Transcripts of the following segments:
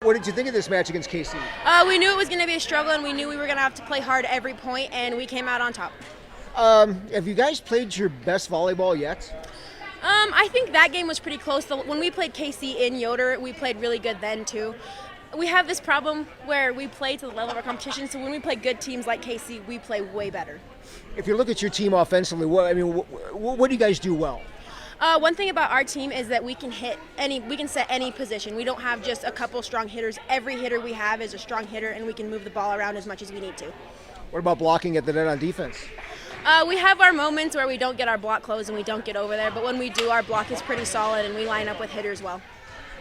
What did you think of this match against KC? We knew it was going to be a struggle, and we knew we were going to have to play hard every point, and we came out on top. Have you guys played your best volleyball yet? I think that game was pretty close. When we played KC in Yoder, we played really good then too. We have this problem where we play to the level of our competition, so when we play good teams like KC, we play way better. If you look at your team offensively, what do you guys do well? One thing about our team is that we can set any position. We don't have just a couple strong hitters. Every hitter we have is a strong hitter, and we can move the ball around as much as we need to. What about blocking at the net on defense? We have our moments where we don't get our block closed and we don't get over there, but when we do, our block is pretty solid and we line up with hitters well.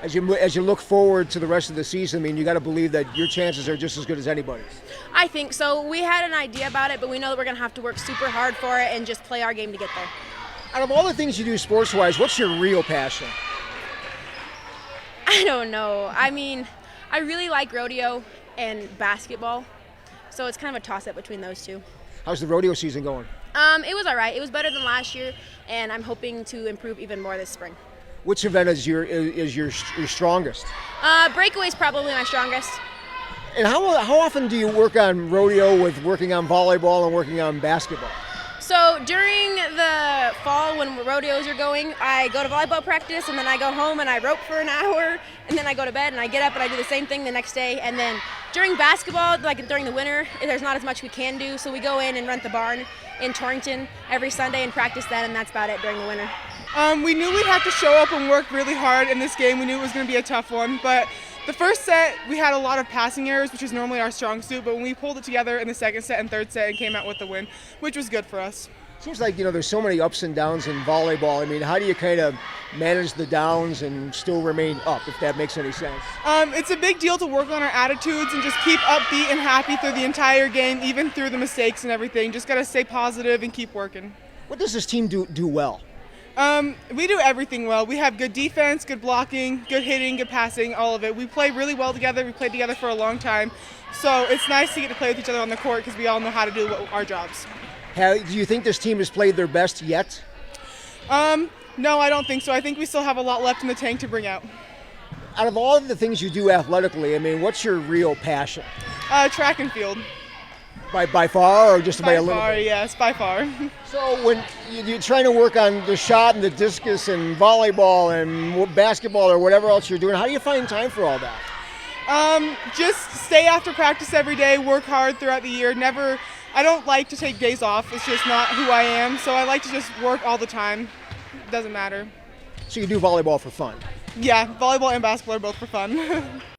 As you look forward to the rest of the season, you got to believe that your chances are just as good as anybody's. I think so. We had an idea about it, but we know that we're going to have to work super hard for it and just play our game to get there. Out of all the things you do sports-wise, what's your real passion? I don't know. I really like rodeo and basketball, so it's kind of a toss-up between those two. How's the rodeo season going? It was all right. It was better than last year, and I'm hoping to improve even more this spring. Which event is your strongest? Breakaway is probably my strongest. And how often do you work on rodeo with working on volleyball and working on basketball? So during the fall when rodeos are going, I go to volleyball practice, and then I go home and I rope for an hour, and then I go to bed and I get up and I do the same thing the next day. And then during basketball, like during the winter, there's not as much we can do, so we go in and rent the barn in Torrington every Sunday and practice that, and that's about it during the winter. We knew we'd have to show up and work really hard in this game. We knew it was going to be a tough one, but the first set we had a lot of passing errors, which is normally our strong suit, but when we pulled it together in the second set and third set and came out with the win, which was good for us. Seems like, there's so many ups and downs in volleyball. How do you kind of manage the downs and still remain up, if that makes any sense? It's a big deal to work on our attitudes and just keep upbeat and happy through the entire game, even through the mistakes and everything. Just got to stay positive and keep working. What does this team do well? We do everything well. We have good defense, good blocking, good hitting, good passing, all of it. We play really well together. We played together for a long time. So it's nice to get to play with each other on the court because we all know how to do our jobs. Do you think this team has played their best yet? No, I don't think so. I think we still have a lot left in the tank to bring out. Out of all of the things you do athletically, what's your real passion? Track and field. By far, or just by a little By far, bit? yes, by far. So when you're trying to work on the shot and the discus and volleyball and basketball or whatever else you're doing, how do you find time for all that? Just stay after practice every day, work hard throughout the year. I don't like to take days off. It's just not who I am. So I like to just work all the time. It doesn't matter. So you do volleyball for fun? Yeah, volleyball and basketball are both for fun.